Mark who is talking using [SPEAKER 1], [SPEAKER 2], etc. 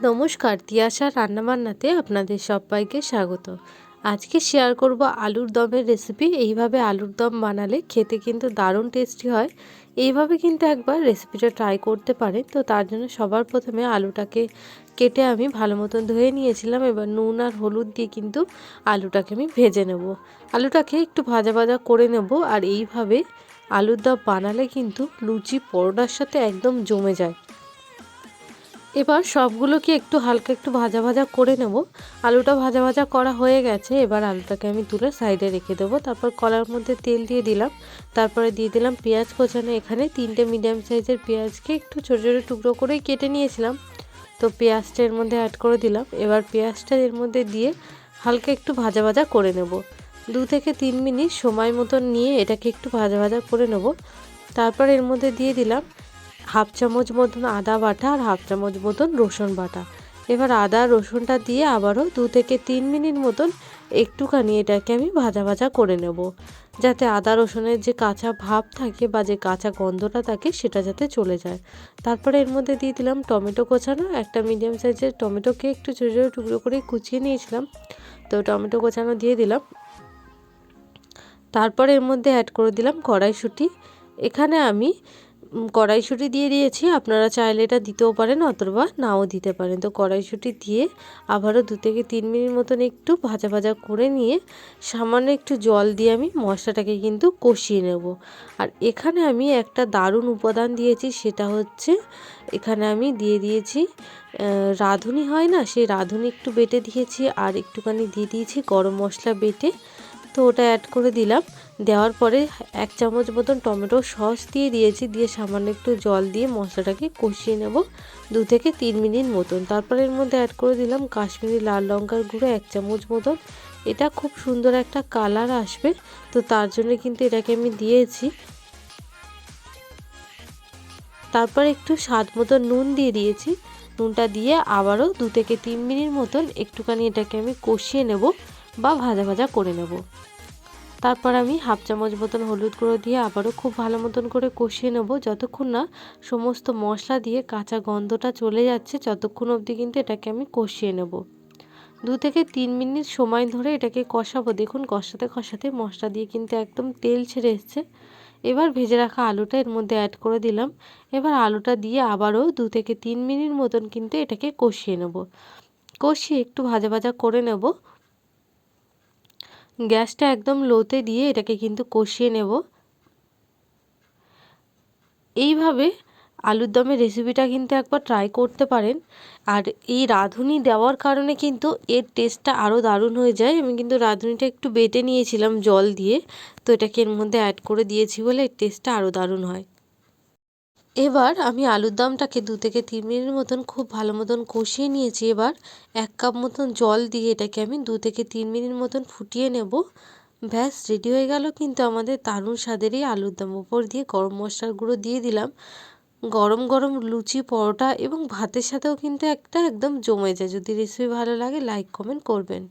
[SPEAKER 1] নমস্কার, তিয়াশা রান্নাবান্নাতে আপনাদের সবাইকে স্বাগত। আজকে শেয়ার করব আলুর দমের রেসিপি। এইভাবে আলুর দম বানালে খেতে কিন্তু দারুণ টেস্টি হয়। এইভাবে কিন্তু একবার রেসিপিটা ট্রাই করতে পারেন। তো তার জন্য সবার প্রথমে আলুটাকে কেটে আমি ভালো মতন ধুয়ে নিয়েছিলাম। এবার নুন আর হলুদ দিয়ে কিন্তু আলুটাকে আমি ভেজে নেব। আলুটাকে একটু ভাজা ভাজা করে নেব। আর এইভাবে আলুর দম বানালে কিন্তু লুচি পরোটার সাথে একদম জমে যায়। এবার সবগুলোকে হালকা একটু ভাজা ভাজা করে নেব। আলুটা ভাজা ভাজা করা হয়ে গেছে। এবার আলুটাকে আমি তুলে সাইডে রেখে দেবো। তারপর কড়ার মধ্যে তেল দিয়ে দিলাম। তারপরে দিয়ে দিলাম পেঁয়াজ কোচানো। এখানে 3টে মিডিয়াম সাইজের পেঁয়াজকে একটু ছোটো ছোটো টুকরো করে কেটে নিয়েছিলাম। তো পেঁয়াজটা এর মধ্যে অ্যাড করে দিলাম। এবার পেঁয়াজটা এর মধ্যে দিয়ে হালকা একটু ভাজা ভাজা করে নেব। 2 থেকে 3 মিনিট সময় মতন নিয়ে এটাকে একটু ভাজা ভাজা করে নেব। তারপর এর মধ্যে দিয়ে দিলাম হাফ চামচ মতন আদা বাটা আর হাফ চামচ মতন রসুন বাটা। এবার আদা রসুনটা দিয়ে আবারও 2 থেকে 3 মিনিট মতন একটুখানি এটাকে আমি ভাজা ভাজা করে নেব, যাতে আদা রসুনের যে কাঁচা ভাব থাকে বা যে কাঁচা গন্ধটা থাকে সেটা যাতে চলে যায়। তারপরে এর মধ্যে দিয়ে দিলাম টমেটো কোচানো। একটা মিডিয়াম সাইজের টমেটোকে একটু ছোটো ছোটো টুকরো করে কুচিয়ে নিয়েছিলাম। তো টমেটো কোচানো দিয়ে দিলাম। তারপরে এর মধ্যে অ্যাড করে দিলাম কড়াইশুঁটি। এখানে আমি কড়াইশুঁটি দিয়ে দিয়েছি। আপনারা চাইলে এটা দিতেও পারেন অথবা নাও দিতে পারেন। তো কড়াইশুঁটি দিয়ে আবারও 2 থেকে 3 মিনিট মতন একটু ভাজা ভাজা করে নিয়ে সামান্য একটু জল দিয়ে আমি মশলাটাকে কিন্তু কষিয়ে নেব। আর এখানে আমি একটা দারুণ উপাদান দিয়েছি, সেটা হচ্ছে এখানে আমি দিয়ে দিয়েছি রাঁধুনি হয় না, সেই রাঁধুনি একটু বেটে দিয়েছি আর একটুখানি দিয়ে দিয়েছি গরম মশলা বেটে। তো ওটা অ্যাড করে দিলাম। দেওয়ার পরে 1 চামচ মতন টমেটো সস দিয়ে দিয়েছি। দিয়ে সামান্য একটু জল দিয়ে মশলাটাকে কষিয়ে নেব 2 থেকে 3 মিনিট মতন। তারপরে এর মধ্যে অ্যাড করে দিলাম কাশ্মীরি লাল লঙ্কার গুঁড়ো 1 চামচ মতন। এটা খুব সুন্দর একটা কালার আসবে, তো তার জন্য কিন্তু এটাকে আমি দিয়েছি। তারপর একটু স্বাদ মতন নুন দিয়ে দিয়েছি। নুনটা দিয়ে আবারও 2 থেকে 3 মিনিট মতন একটুখানি এটাকে আমি কষিয়ে নেব বা ভাজা ভাজা করে নেব। তারপর আমি হাফ চামচ মতন হলুদ গুঁড়ো দিয়ে আবারও খুব ভালো মতন করে কষিয়ে নেব, যতক্ষণ না সমস্ত মশলা দিয়ে কাঁচা গন্ধটা চলে যাচ্ছে ততক্ষণ অবধি কিন্তু এটাকে আমি কষিয়ে নেব। 2 থেকে 3 মিনিট সময় ধরে এটাকে কষাবো। দেখুন কষাতে কষাতে মশলা দিয়ে কিন্তু একদম তেল ছেড়ে এসছে। এবার ভেজে রাখা আলুটা এর মধ্যে অ্যাড করে দিলাম। এবার আলুটা দিয়ে আবারও 2 থেকে 3 মিনিট মতন কিন্তু এটাকে কষিয়ে নেব। কষিয়ে একটু ভাজা ভাজা করে নেব। গ্যাসটা একদম লোতে দিয়ে এটাকে কিন্তু কষিয়ে নেব। এইভাবে আলুর দমের রেসিপিটা কিন্তু একবার ট্রাই করতে পারেন। আর এই রাঁধুনি দেওয়ার কারণে কিন্তু এর টেস্টটা আরও দারুণ হয়ে যায়। আমি কিন্তু রাঁধুনিটা একটু বেটে নিয়েছিলাম জল দিয়ে, তো এটাকে এর মধ্যে অ্যাড করে দিয়েছি বলে এর টেস্টটা আরও দারুণ হয়। এবার আমি আলুর দমটাকে 2 থেকে 3 মিনিট মতন খুব ভালো মতন কষিয়ে নিয়েছি। এবার 1 কাপ মতন জল দিয়ে এটাকে আমি 2 থেকে 3 মিনিট মতন ফুটিয়ে নেব। ব্যাস রেডি হয়ে গেল কিন্তু আমাদের দারুণ স্বাদেরই আলুর দম। উপর দিয়ে গরম মশলার গুঁড়ো দিয়ে দিলাম। গরম গরম লুচি পরোটা এবং ভাতের সাথেও কিন্তু একদম জমে যায়। যদি রেসিপি ভালো লাগে লাইক কমেন্ট করবেন।